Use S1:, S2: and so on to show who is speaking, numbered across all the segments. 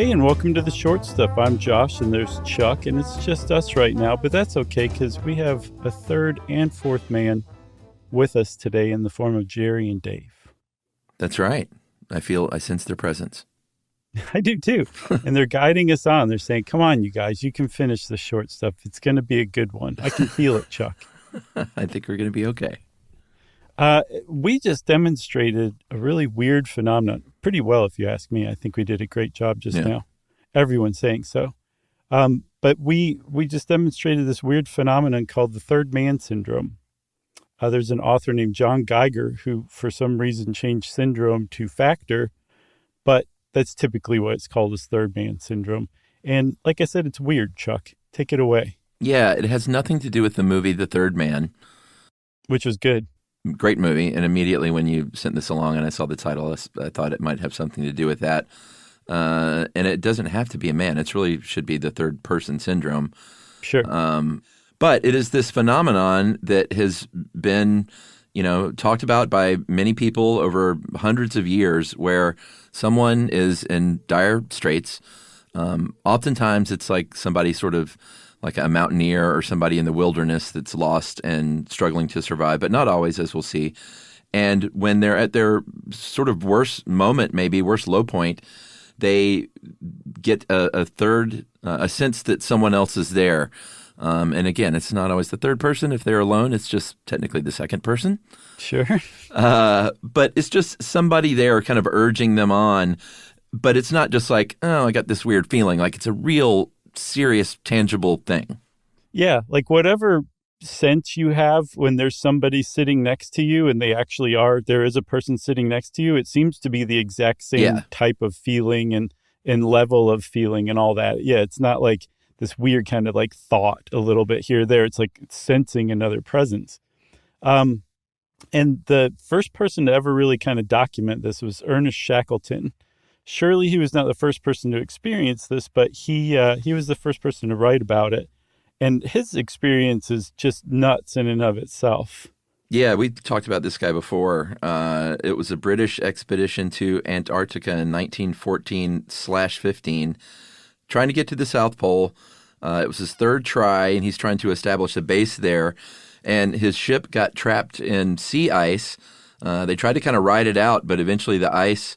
S1: Hey, and welcome to the Short Stuff. I'm Josh, and there's Chuck, and it's just us right now, but that's okay because we have a third and fourth man with us today in the form of Jerry and Dave.
S2: That's right. I sense their presence.
S1: I do too. And they're guiding us on. They're saying, come on, you guys, you can finish the short stuff. It's going to be a good one. I can feel it, Chuck.
S2: I think we're going to be okay.
S1: We just demonstrated a really weird phenomenon pretty well, if you ask me. I think we did a great job just now. Everyone's saying so. But we just demonstrated this weird phenomenon called the third man syndrome. There's an author named John Geiger who, for some reason, changed syndrome to factor, but that's typically what it's called, is third man syndrome. And like I said, it's weird, Chuck. Take it away.
S2: Yeah, it has nothing to do with the movie The Third Man.
S1: Which was good.
S2: Great movie. And immediately when you sent this along and I saw the title, I thought it might have something to do with that. And it doesn't have to be a man. It really should be the third person syndrome.
S1: Sure.
S2: But it is this phenomenon that has been, talked about by many people over hundreds of years, where someone is in dire straits. Oftentimes it's like somebody sort of like a mountaineer or somebody in the wilderness that's lost and struggling to survive, but not always, as we'll see. And when they're at their sort of worst moment, maybe worst low point, they get a sense that someone else is there. And again, it's not always the third person. If they're alone, it's just technically the second person.
S1: Sure.
S2: But it's just somebody there kind of urging them on. But it's not just like, oh, I got this weird feeling. Like it's a real serious, tangible thing.
S1: Yeah, like whatever sense you have when there's somebody sitting next to you and there is a person sitting next to you, it seems to be the exact same type of feeling and level of feeling and all that. Yeah, it's not like this weird kind of like thought a little bit here or there. It's like sensing another presence. And the first person to ever really kind of document this was Ernest Shackleton. Surely he was not the first person to experience this, but he was the first person to write about it. And his experience is just nuts in and of itself.
S2: Yeah, we talked about this guy before. It was a British expedition to Antarctica in 1914/15, trying to get to the South Pole. It was his third try, and he's trying to establish a base there. And his ship got trapped in sea ice. They tried to kind of ride it out, but eventually the ice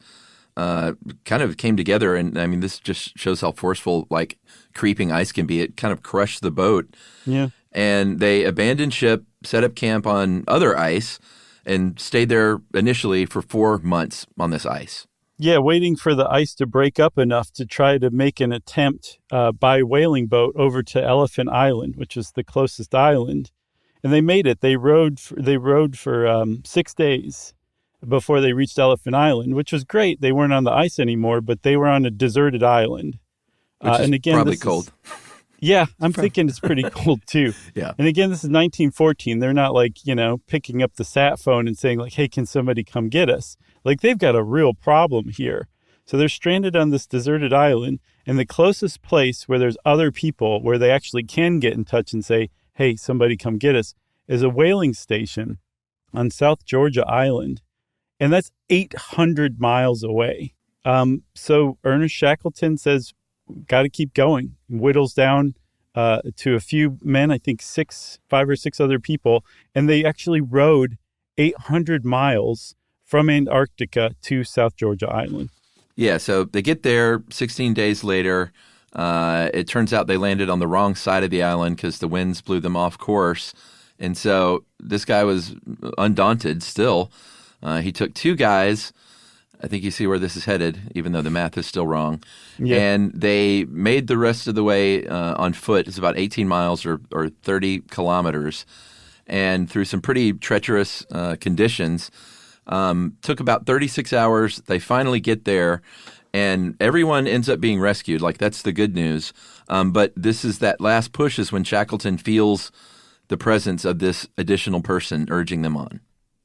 S2: kind of came together. And I mean, this just shows how forceful, like, creeping ice can be. It kind of crushed the boat.
S1: Yeah.
S2: And they abandoned ship, set up camp on other ice, and stayed there initially for 4 months on this ice.
S1: Yeah, waiting for the ice to break up enough to try to make an attempt by whaling boat over to Elephant Island, which is the closest island. And they made it. They rode for 6 days before they reached Elephant Island, which was great. They weren't on the ice anymore, but they were on a deserted island.
S2: Which is probably cold.
S1: Yeah, I'm thinking it's pretty cold too.
S2: Yeah.
S1: And again, this is 1914. They're not like, picking up the sat phone and saying like, hey, can somebody come get us? Like they've got a real problem here. So they're stranded on this deserted island, and the closest place where there's other people where they actually can get in touch and say, hey, somebody come get us, is a whaling station on South Georgia Island. And that's 800 miles away. So Ernest Shackleton says, got to keep going. Whittles down to a few men, I think 5 or 6 other people. And they actually rode 800 miles from Antarctica to South Georgia Island.
S2: Yeah, so they get there 16 days later. It turns out they landed on the wrong side of the island because the winds blew them off course. And so this guy was undaunted still. He took 2 guys. I think you see where this is headed, even though the math is still wrong. Yeah. And they made the rest of the way on foot. It's about 18 miles or 30 kilometers. And through some pretty treacherous conditions, took about 36 hours. They finally get there, and everyone ends up being rescued. Like, that's the good news. But this is that last push is when Shackleton feels the presence of this additional person urging them on.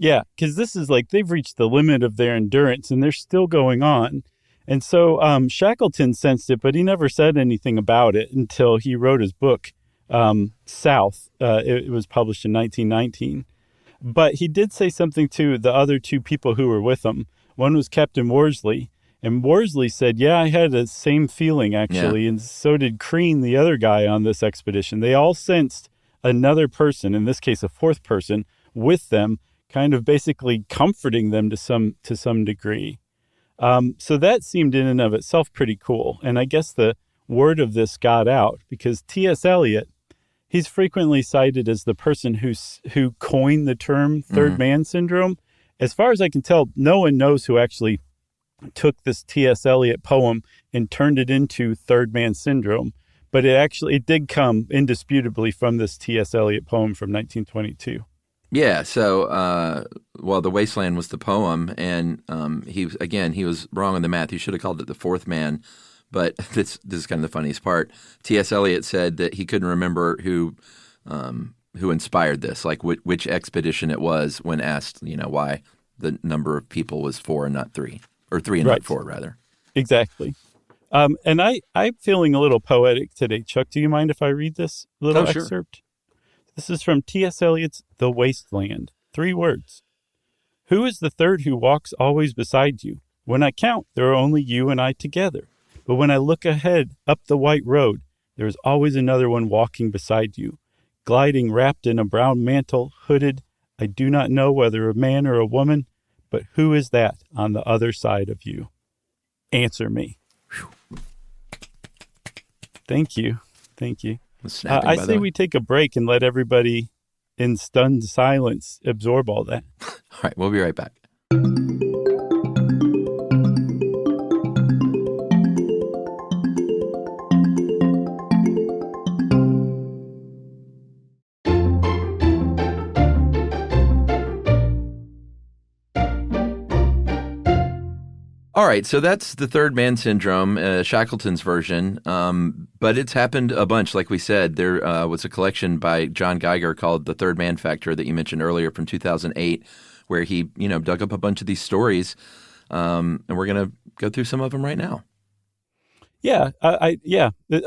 S1: Yeah, because this is like they've reached the limit of their endurance and they're still going on. And so Shackleton sensed it, but he never said anything about it until he wrote his book, South. It was published in 1919. But he did say something to the other 2 people who were with him. One was Captain Worsley, And Worsley said, yeah, I had the same feeling, actually. And so did Crean, the other guy on this expedition. They all sensed another person, in this case, a fourth person, with them, kind of basically comforting them to some degree. So that seemed in and of itself pretty cool. And I guess the word of this got out because T.S. Eliot, he's frequently cited as the person who coined the term third man syndrome. As far as I can tell, no one knows who actually took this T.S. Eliot poem and turned it into third man syndrome. But it did come indisputably from this T.S. Eliot poem from 1922.
S2: Yeah, so, The Wasteland was the poem, and he was wrong on the math. He should have called it The Fourth Man, but this is kind of the funniest part. T.S. Eliot said that he couldn't remember who inspired this, like which expedition it was when asked, why the number of people was 4 and not 3, or 3 and not 4, rather.
S1: Exactly. And I'm feeling a little poetic today. Chuck, do you mind if I read this little excerpt? Sure. This is from T.S. Eliot's The Wasteland. 3 words. Who is the third who walks always beside you? When I count, there are only you and I together. But when I look ahead up the white road, there is always another one walking beside you, gliding wrapped in a brown mantle, hooded. I do not know whether a man or a woman, but who is that on the other side of you? Answer me. Whew. Thank you. I say we take a break and let everybody in stunned silence absorb all that.
S2: All right, we'll be right back. All right, so that's the third man syndrome, Shackleton's version, but it's happened a bunch. Like we said, there was a collection by John Geiger called The Third Man Factor that you mentioned earlier from 2008, where he, dug up a bunch of these stories, and we're going to go through some of them right now.
S1: Yeah, I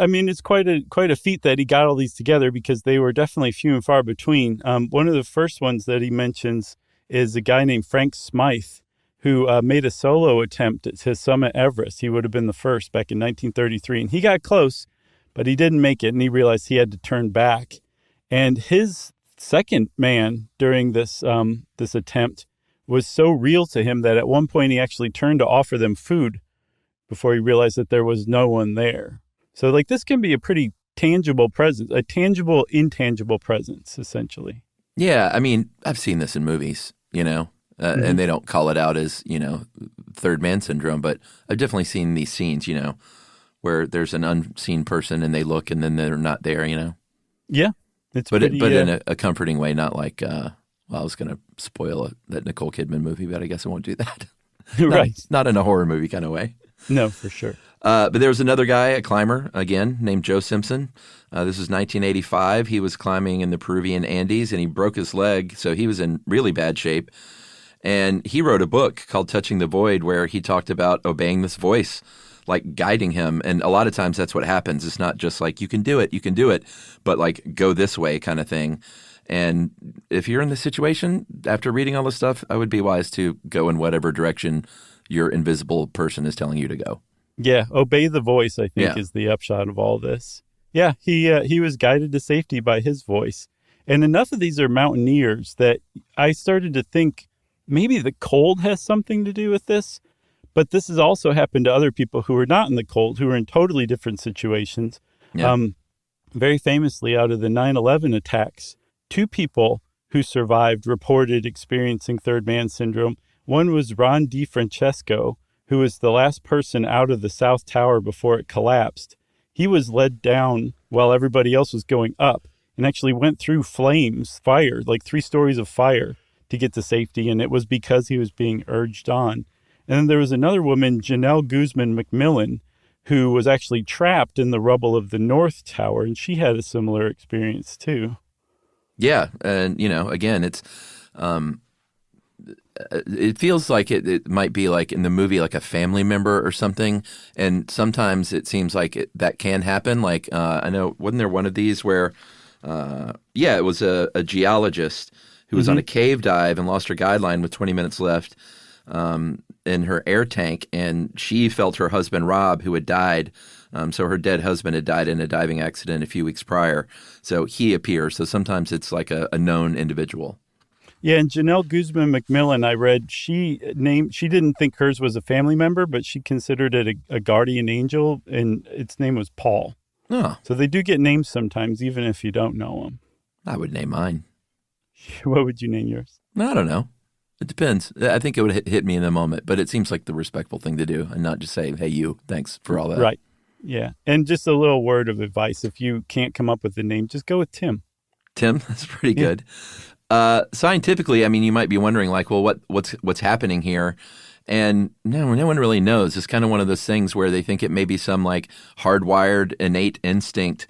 S1: mean, it's quite a feat that he got all these together because they were definitely few and far between. One of the first ones that he mentions is a guy named Frank Smythe, who made a solo attempt to summit Everest. He would have been the first back in 1933. And he got close, but he didn't make it, and he realized he had to turn back. And his second man during this attempt was so real to him that at one point he actually turned to offer them food before he realized that there was no one there. So, this can be a pretty tangible presence, a tangible, intangible presence, essentially.
S2: Yeah, I mean, I've seen this in movies, and they don't call it out as, third man syndrome, but I've definitely seen these scenes, where there's an unseen person and they look and then they're not there,
S1: Yeah.
S2: But in a comforting way, not like, I was going to spoil that Nicole Kidman movie, but I guess I won't do that.
S1: Right.
S2: Not in a horror movie kind of way.
S1: No, for sure.
S2: But there was another guy, a climber, again, named Joe Simpson. This was 1985. He was climbing in the Peruvian Andes and he broke his leg, so he was in really bad shape. And he wrote a book called Touching the Void where he talked about obeying this voice, like guiding him. And a lot of times that's what happens. It's not just like, you can do it, but like go this way kind of thing. And if you're in this situation, after reading all this stuff, I would be wise to go in whatever direction your invisible person is telling you to go.
S1: Yeah, obey the voice, I think, is the upshot of all this. Yeah, he was guided to safety by his voice. And enough of these are mountaineers that I started to think, maybe the cold has something to do with this, but this has also happened to other people who are not in the cold, who are in totally different situations. Yeah. Very famously, out of the 9/11 attacks, 2 people who survived reported experiencing third man syndrome. One was Ron DiFrancesco, who was the last person out of the South Tower before it collapsed. He was led down while everybody else was going up and actually went through fire, like 3 stories of fire, to get to safety, and it was because he was being urged on. And then there was another woman, Janelle Guzman McMillan, who was actually trapped in the rubble of the North Tower, and she had a similar experience too.
S2: Yeah, and again, it's it feels like it might be like in the movie, like a family member or something, and sometimes it seems like that can happen. Like I know, wasn't there one of these where, it was a geologist who was on a cave dive and lost her guideline with 20 minutes left. in her air tank, and she felt her husband Rob, who had died. So her dead husband had died in a diving accident a few weeks prior. So he appears. So sometimes it's like a known individual.
S1: Yeah, and Janelle Guzman McMillan, I read, she didn't think hers was a family member, but she considered it a guardian angel, and its name was Paul.
S2: Oh.
S1: So they do get names sometimes, even if you don't know them.
S2: I would name mine.
S1: What would you name yours?
S2: I don't know. It depends. I think it would hit me in the moment, but it seems like the respectful thing to do and not just say, hey, you, thanks for all that.
S1: Right. Yeah. And just a little word of advice. If you can't come up with a name, just go with Tim.
S2: Tim? That's pretty good. Scientifically, I mean, you might be wondering, like, well, what's happening here? And no one really knows. It's kind of one of those things where they think it may be some like hardwired innate instinct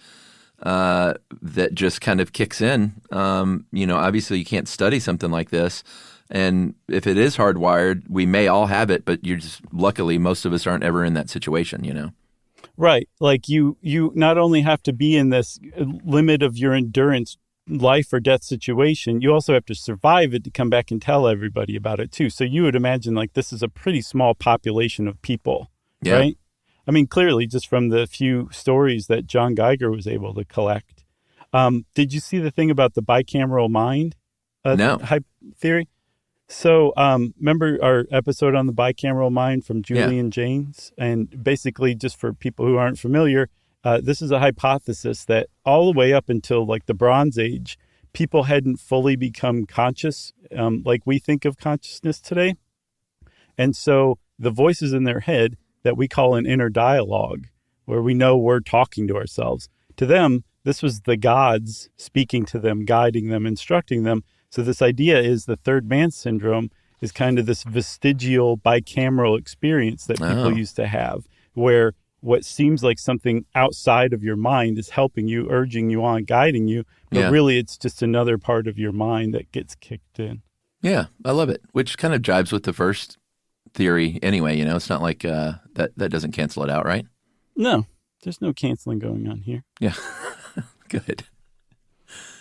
S2: that just kind of kicks in. Obviously you can't study something like this. And if it is hardwired, we may all have it, but luckily most of us aren't ever in that situation,
S1: Right. Like you not only have to be in this limit of your endurance, life or death situation, you also have to survive it to come back and tell everybody about it too. So you would imagine like this is a pretty small population of people,
S2: yeah.
S1: Right? I mean, clearly just from the few stories that John Geiger was able to collect. Did you see the thing about the bicameral mind?
S2: No.
S1: Theory? So remember our episode on the bicameral mind from Julian Jaynes? And basically, just for people who aren't familiar, this is a hypothesis that all the way up until like the Bronze Age, people hadn't fully become conscious like we think of consciousness today. And so the voices in their head that we call an inner dialogue, where we know we're talking to ourselves, to them, this was the gods speaking to them, guiding them, instructing them. So this idea is the third man syndrome is kind of this vestigial bicameral experience that people used to have, where what seems like something outside of your mind is helping you, urging you on, guiding you, but really it's just another part of your mind that gets kicked in.
S2: Yeah, I love it, which kind of jives with the first theory anyway. It's not like that doesn't cancel it out, right?
S1: No, there's no canceling going on here.
S2: Yeah, good.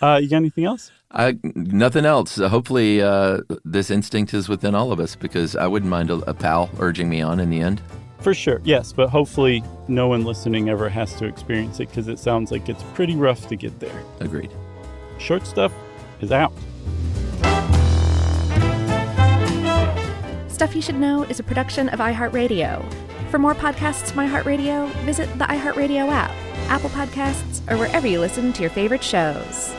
S1: You got anything else?
S2: Nothing else. Hopefully this instinct is within all of us, because I wouldn't mind a pal urging me on in the end.
S1: For sure, yes, but hopefully no one listening ever has to experience it, because it sounds like it's pretty rough to get there.
S2: Agreed.
S1: Short Stuff is out.
S3: Stuff You Should Know is a production of iHeartRadio. For more podcasts from iHeartRadio, visit the iHeartRadio app, Apple Podcasts, or wherever you listen to your favorite shows.